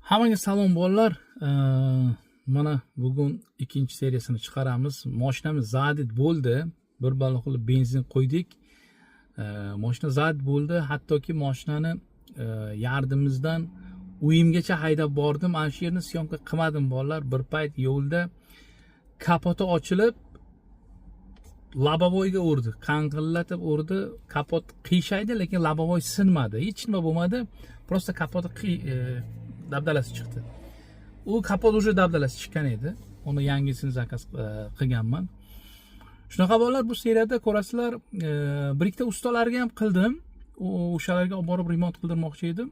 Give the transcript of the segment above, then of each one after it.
Hammaga salom bolalar. Mana bugun ikkinchi seriyasini chiqaramiz. Mashinamiz zadid bo'ldi. Bir balo qilib benzin qo'ydik. Mashina zadid bo'ldi. Hattoki mashinani yardimizdan uyimgacha haydab bordim. Ana shu yerni syomka qilmadim bolalar. Bir payt yo'lda kapoti ochilib labovoyga urdi. Qanqillatib urdi. Kapot qiyshaydi, lekin labovoy sinmadi. Hech nima bo'lmadi. Prosta kapoti dabdalasi chiqdi. U kapot уже dabdalasi chiqqan edi. Uni yangisini zakaz qilganman. Shunaqa bolalar, bu seriyada ko'rasizlar, bir ikkita ustalarga ham qildim. O'shalarga olib borib remont qildirmoqchi edim.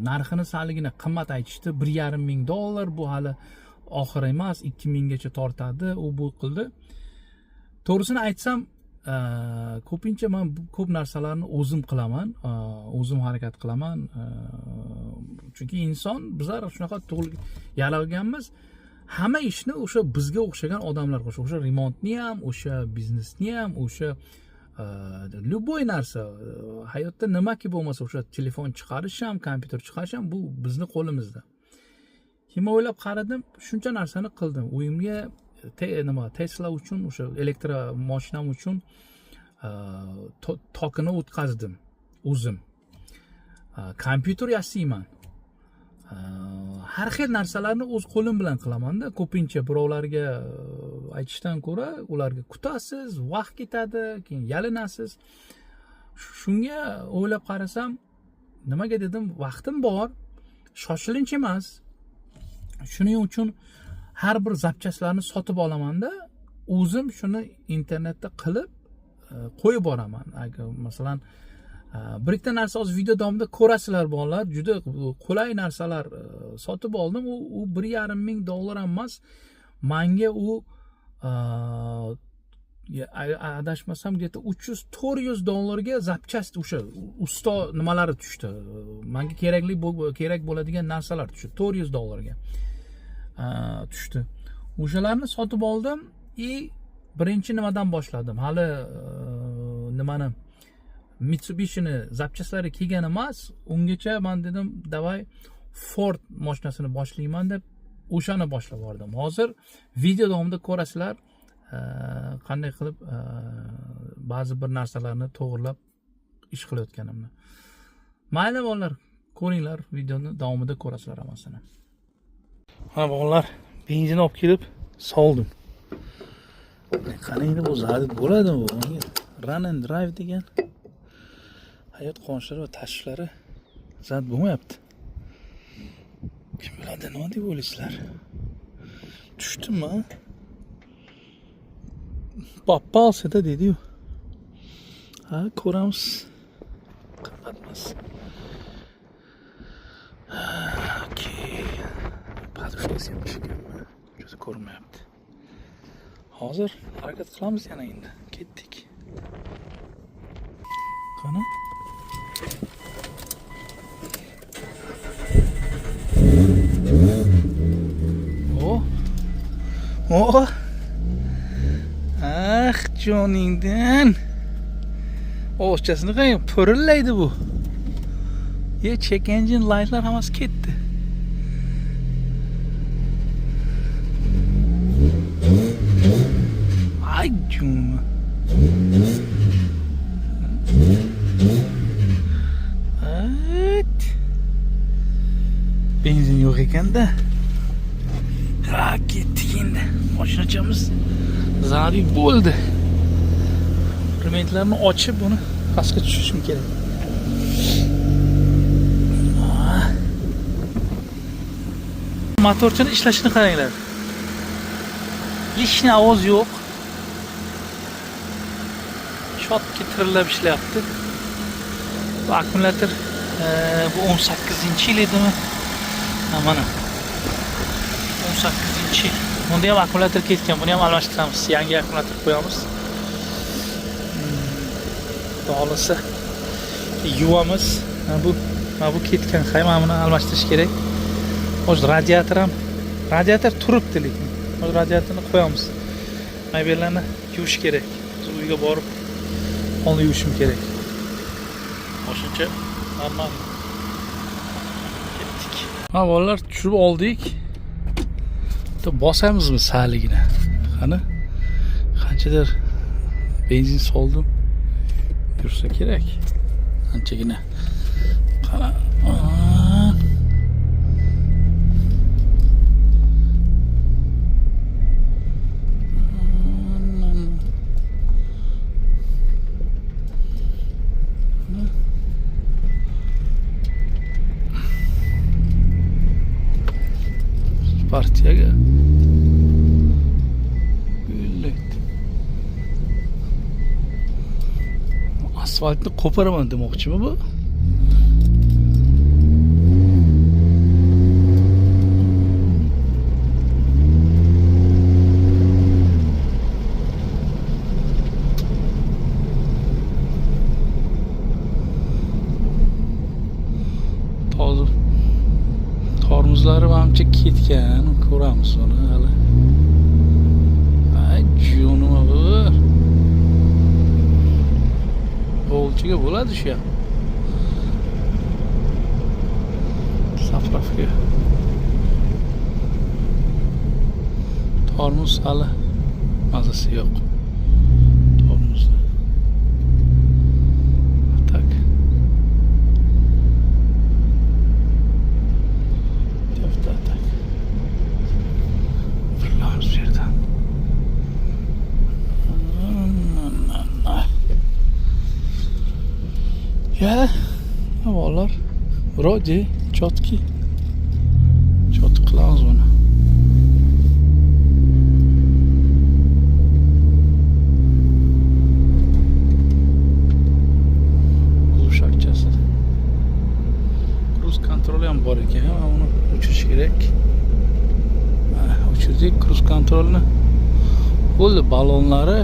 Narxini saligina qimmat aytishdi. $1,500. Bu hali oxir emas, 2000 gacha tortadi. U bu qildi. To'g'risini aytsam, ko'pincha men ko'p narsalarni o'zim qilaman, o'zim harakat qilaman. Chunki inson, bizlar shunaqa tug'ilib yaralganmiz. Hamma ishni o'sha bizga o'xshagan odamlar qiladi. O'sha remontni ham, o'sha biznesni ham, o'sha любой narsa, hayotda nimaki bo'lmasa, o'sha telefon chiqarish ham, kompyuter chiqarish ham bu bizni qo'limizda. Keyin o'ylab qaradim, shuncha narsani qildim. Uyimga Tesla uchun, o'sha elektromashinam uchun tokini o'tkazdim o'zim. Kompyuter yasayman. Har xil narsalarni o'z qo'lim bilan qilaman-da. Ko'pincha birovlarga aytishdan ko'ra, ularga kutasiz, vaqt ketadi, keyin yalinasiz. Shunga o'ylab qarasam, nimaga dedim, vaqtim bor, shoshilinch emas. Shuning uchun har bir zapchastlarni sotib olaman-da, o'zim shuni internetda qilib qo'yib boraman. Agar masalan bir ikkita narsa hozir video davomida ko'rasizlar bolalar, juda qulay narsalar sotib oldim. U $1,500 ham emas. Menga u adashmasam где-то $300-400 ga zapchast o'sha usto nimalari tushdi. Menga kerak bo'ladigan narsalar tushdi. $400 ga tushdi. O'shalarni sotib oldim. Birinchi nimadan boshladim. Hali nimani Mitsubishini zapchastlari kelgan emas. Ungacha men dedim, davay Ford mashinasini boshlayman deb o'shani boshlab bordim. Hozir video davomida ko'rasizlar, qanday qilib ba'zi bir narsalarni to'g'rilab ish qilayotganimni. Mayli bolalar, ko'ringlar, videoni davomida ko'rasizlar hammasini. Mana bolalar, benzin olib kelib soldim. Qanday bu zadid bo'ladimi bu? Run and drive degan hayot qo'nishlari va tashvishlari zad bo'lmayapti. Kim biladi, nima deb o'ylaysizlar? Tushdimmi? Попался-da dedi-yu. Ha, ko'ramiz. Qimmatmas. Okey. Padushkasi ham tushganmi? Juda ko'rmayapti. Hozir harakat qilamiz yana endi. Ketdik. Qani? Oh. Joningdan. O'shchasini qo'ying, purillaydi bu. Check engine lightlar hammasi ketdi. Ay juma. Benzin yo'q ekan-da. Ketdik endi. Mashinachamiz zarar bo'ldi. Rementlarni ochib, buni pastga tushirishim kerak. Motorchini ishlashini qaranglar. Hech qanday ovoz yo'q. Shotga tirillab ishlayapti. Bu akkumulyator bu 18-yil edimi? Mana 18-yil. Bunda ham akkumulyator ketgan. Buni ham almashtiramiz. Yangi akkumulyator qo'yamiz. Xohlasa yuvamiz. Bu ketgan. Mana buni almashtirish kerak. Hozir radiator turibdi, lekin hozir radiatorni qo'yamiz. Mayberlarni yuvish kerak. Biz uyga borib onu yuvishim kerak. O'shuncha normal. Ketdik. Ha bolalar tushirib oldik. Bitta bosamizmi saligina. Qani qanchadir benzin soldim. Yursa kerak. Anchagina. Qara. Partiyaga asfaltni qo'paraman demoqchimi bu? Tormozlari manimcha ketgan, ko'ramiz uni hali. Ay, jonima bu. Volchiga bo'ladi shu. Safrafga. Tormoz hali mazasi yo'q. Tormozda. Tak. Ya, havalar vроде четкий. Четко qilamiz buni. G'ushakchasi. Kruz kontroli ham bor ekan, uni o'chirish kerak. O'chirdik kruz kontrolni. Bo'ldi, balonlari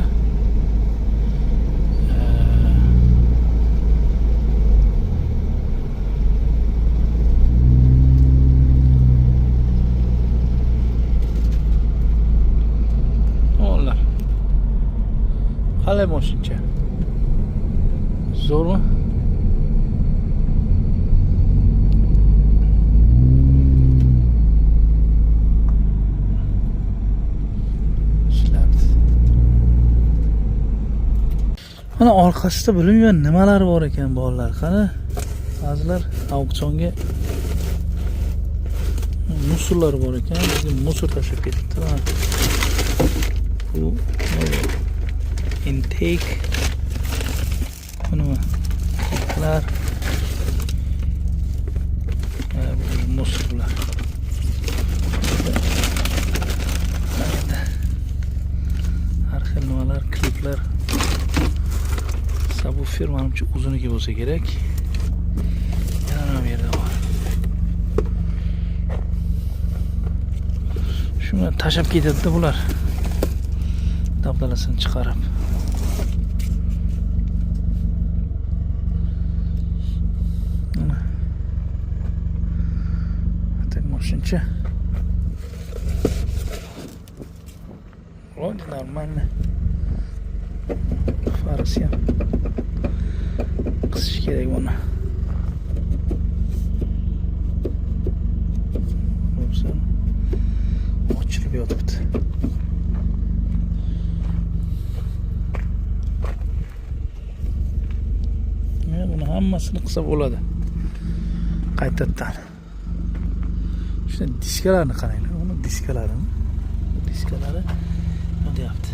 qalay moshincha? Zo'rmi? Ishlabdi. Mana orqasida bilmayman nimalar bor ekan bolalar. Qani ba'zilar auksionga musorlar bor ekan. Bizga musor tashlab ketibdi. Bu intake nima kitlar bu musorlar har xil nimalar kliplar subwoofer menimcha uzunligi bo'lsa kerak. Yana nima yerda bor? Shuni tashab ketadi bular. Dabdalasini chiqarib. Moshincha. Вроде нормально. Farasi ham qisish kerak buni. Bo'lsa ochilib yotibdi. Buni hammasini qilsa bo'ladi. Qaytadan. Shuna diskalarni qaranglar. Uni diskalari nima deyapti?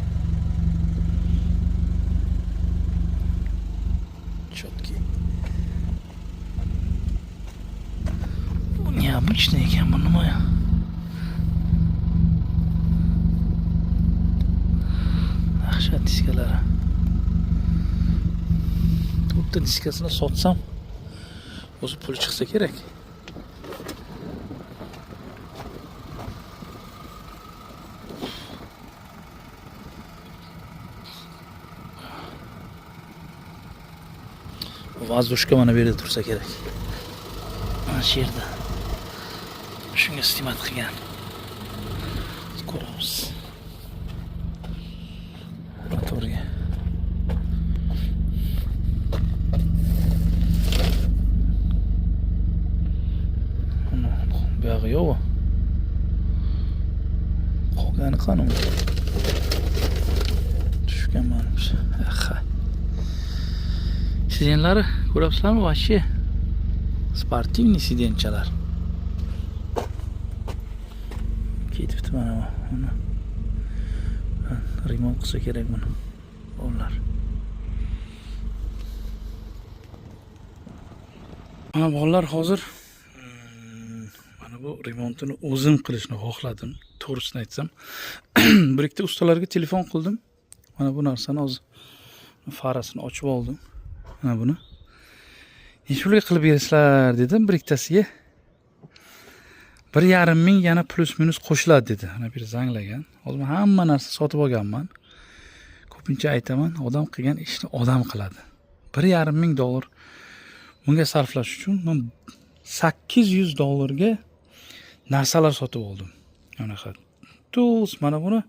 Четкий. Bu необычный ekan, bu nima? Dahshat diskalari. To'rtta diskasini sotsam o'zi pul chiqsa kerak. Vazdushka mana bu yerda tursa kerak. Mana shu yerda. Shunga istimat qilgan. Ko'ramiz. Motorga. buyog'i yo'q. Qolgani qani? Tushgan manimcha. Aha. Sidenlari ko'ryapsizlarmi? Вообще sportivniy sidenchalar. Ketibdi mana bu. Remont qilsa kerak buni. Bolalar. Mana bolalar hozir mana bu remontini o'zim qilishni xohladim. To'g'risini aytsam, bir ikkita ustalarga telefon qildim. Mana bu narsani hozir farasini ochib oldim. Mana buni. Nechpulga qilib bersizlar dedim bir ikkitasiga. 1,5 ming yana plus minus qo'shiladi dedi. Ana bir zanglagan. Hozir hamma narsa sotib olganman. Ko'pincha aytaman, odam qilgan ishni odam qiladi. 1,5 ming dollar bunga sarflash uchun men $800 ga narsalar sotib oldim. Anaqa tools, mana buni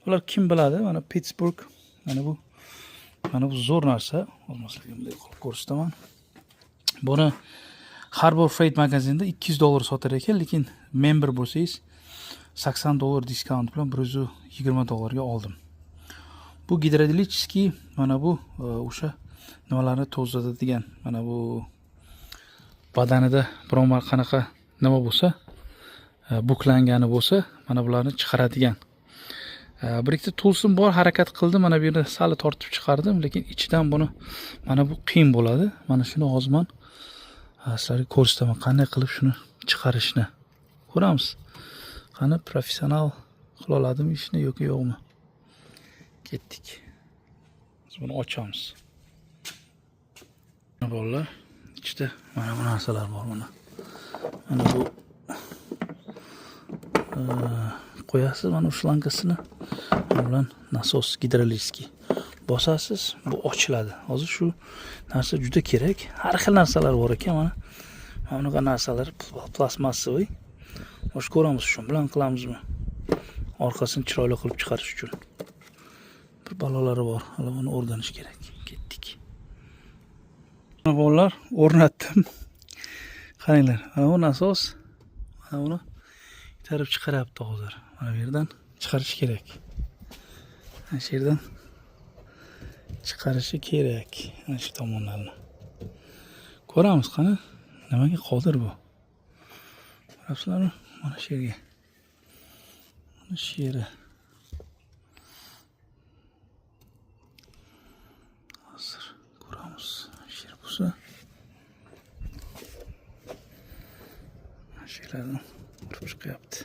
ular kim biladi? Mana Pittsburgh, mana bu zo'r narsa. Olmasligimda qilib ko'rsataman. Buni Harbor Freight magazinda $200 sotar ekan, lekin member bo'lsangiz $80 diskount bilan $120 ga oldim. Bu gidrolichskiy, mana bu o'sha nimalarni tozaladigan, mana bu badanida biron bir qanaqa nima bo'lsa, buklangani bo'lsa, mana bularni chiqaradigan. Bir ikkita toolsim bor, harakat qildim, mana bu yerda sal tortib chiqardim, lekin ichidan buni mana bu qiyin bo'ladi. Mana shuni hozir men sizlarga ko'rsataman, qanday qilib shuni chiqarishni. Ko'ramiz. Qani professional qila oladimi ishni yoki yo'qmi? Ketdik. Biz buni ochamiz. Mana bolalar, ichida mana bu narsalar bor mana. Mana bu qo'yasiz mana shlankasini. Bilan nasos gidrolichskiy. Bosasiz, bu ochiladi. Hozir shu narsa juda kerak. Har xil narsalar bor ekan mana. Mana bunaqa narsalar plastmassaviy. Xo'sh, ko'ramiz shu bilan qilamizmi? Orqasini chiroyli qilib chiqarish uchun. Bir balolari bor. Hali buni o'rganish kerak. Ketdik. Mana bolalar o'rnatdim. Qaranglar, mana bu nasos. Mana buni itarib chiqaryapti hozir. Mana bu yerdan chiqarish kerak. Mana shu yerdan chiqarishi kerak. Mana shu tomonlarni. Ko'ramiz qani nimaga qodir bu. Qarabsizlarmi? Mana shu yerga. Mana shu yeri. Hozir ko'ramiz. Shu yer bo'lsa. Mana shu yerlardan urib chiqyapti.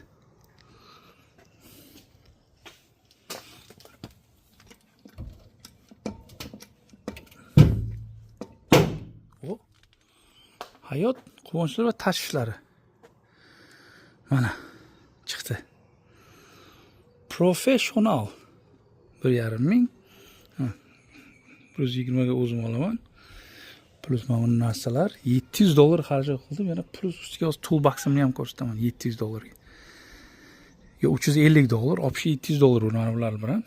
Hayot quvonchlari va tashvishlari. Mana chiqdi. Professional 1,5 ming. 120 ga o'zim olaman. Plus mana bu narsalar $700 xarajat qildim. Yana plus ustiga toolboximni ham ko'rsataman $700 ga. Yo $350, общий $700 mana bular bilan.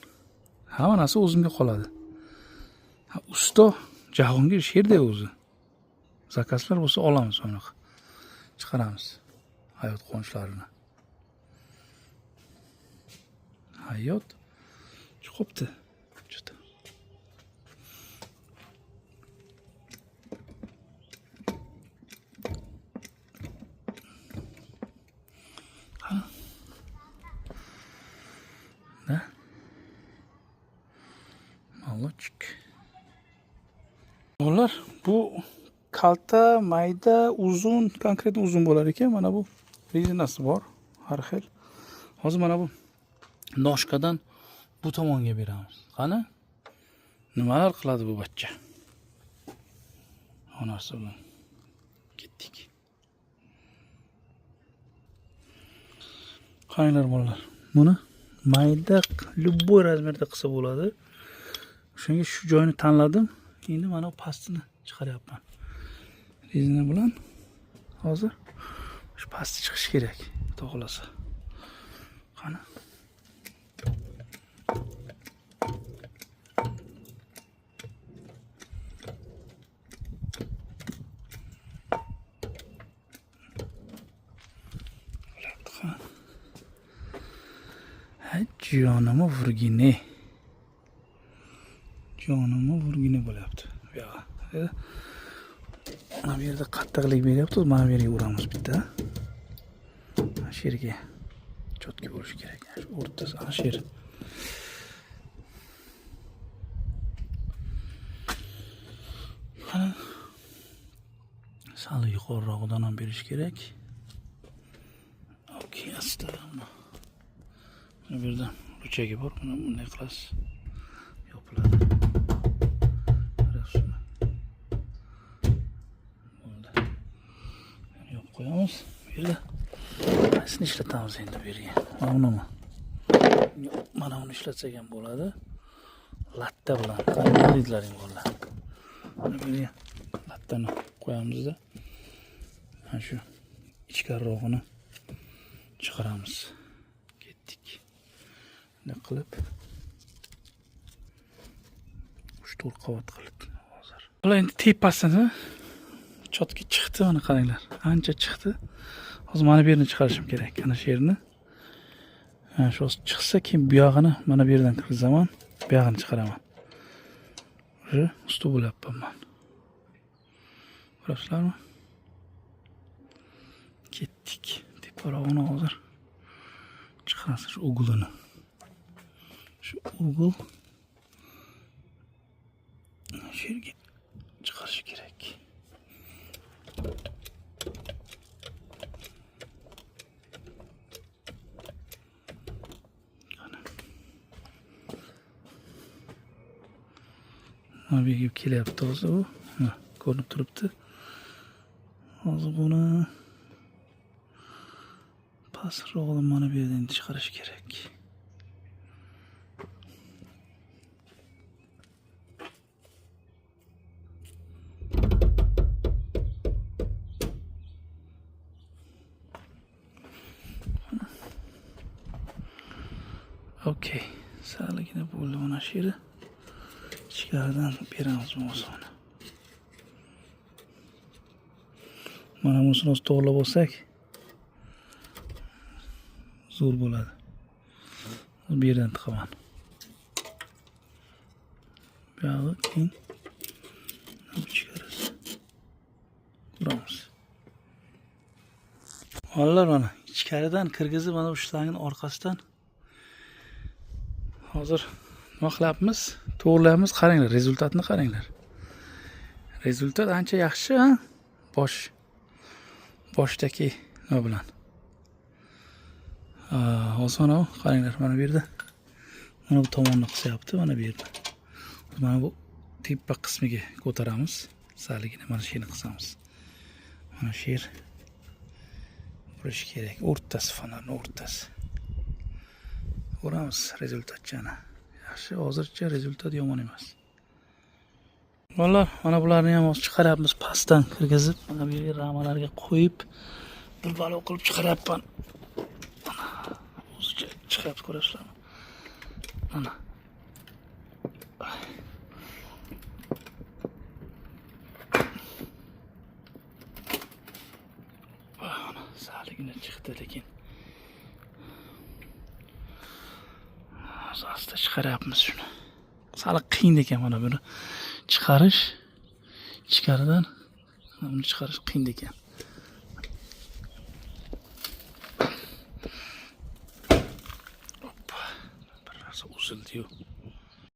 Hamma narsa o'zimga qoladi. Usto Jahongir Sherday o'zi. Zakazlar bo'lsa olamiz uni. Chiqaramiz. Hayot qo'nchlarini. Hayot chiqibdi. Juda. Ha. Da. Молочек. Ular bu kalta, mayda, uzun, konkret uzun bo'lar ekan. Mana bu rezinasi bor, har xil. Hozir mana bu noshkadan bu tomonga beramiz. Qani? Nimalar qiladi bu bachcha? Onasi bilan ketdik. Qaranglar bolalar. Buni mayda, любой razmerda qilsa bo'ladi. O'shanga shu joyini tanladim. Endi mana bu pastini chiqaryapman. Rezina bilan hozir shu pasti chiqish kerak. To'g'rilasa. Qani? Jonimni vurgini. Jonimni vurgini bo'lyapti. Bu yoqqa. Mana bu yerda qattiqlik beryapti, mana bu yerga uramiz bitta. Mana shu yerga chotki bo'lishi kerak. Shu o'rtasi ana shu yer. Sal yuqoriroqdan ham berish kerak. Okey, asta. Mana bu yerda ruchagi bor, buni bunday qilasiz. Yopiladi. Bo'ldi. Yopib qo'yamiz. Bu yerda qaysini ishlatamiz endi bu yerga? Unimi. Mana uni ishlatsak ham bo'ladi. Latta bilan qanday deydilaring bo'ladi. Mana bu yerga lattani qo'yamizda. Mana shu ichkarirog'ini chiqaramiz. Ketdik. Bunday qilib 3-4 qavat qilib hozir. Bular endi tepasini chotki chiqdi, mana qaranglar. Ancha chiqdi. Hozir mana bu yerni chiqarishim kerak. Ana shu yerni. Mana shu chiqsa, keyin bu yog'ini mana bu yerdan kirizaman, bu yog'ini chiqaraman. Shu usti bo'lyapman men. Ko'rasizlarmi? Ketdik. Teparog'ini hozir chiqarasiz shu uglini. Shu ugl shu yerga chiqarish kerak. Mana bu yerga kelyapti hozir u. Ko'rinib turibdi. Hozir buni pastroqdan mana bu yerdan chiqarish kerak. Okey. Sağligina bo'ldi mana shu yerda. Ichkaridan beramiz o'zini. Mana bunisini to'g'rilab olsak zo'r bo'ladi. Bu yerdan tiqaman. Bu yog'i keyin ichkarisi quramiz. Olar mana ichkaridan kirgizib mana shu shlangning orqasidan hozir nima qilyapmiz? To'g'rilaymiz. Qaranglar, rezultatni qaranglar. Rezultat ancha yaxshi, ha? Boshdagi nima bilan? Oson, qaranglar, mana bu yerda. Mana bu tomonni qisyapti, mana bu yerda. Mana bu tepa qismiga ko'taramiz. Saligini mana shu yerni qisamiz. Mana shu yer bo'lish kerak. O'rtasi, fonarning o'rtasi. Ko'ramiz rezultatchani. Yaxshi, hozircha rezultat yomon emas. Vallahi mana bularni ham hozir chiqaryapmiz pastdan kirgizib, mana bu yerga ramalarga qo'yib, bir balo qilib chiqaryapman. Mana o'zicha chiqib ko'rasizlarmi? Mana. Mana saligina chiqdi lekin. Asta chiqaryapmiz shuni. Sal qiyin ekan mana buni chiqarish. Ichkaridan uni chiqarish qiyin ekan. Hoppa. Bir narsa uzildi-yu.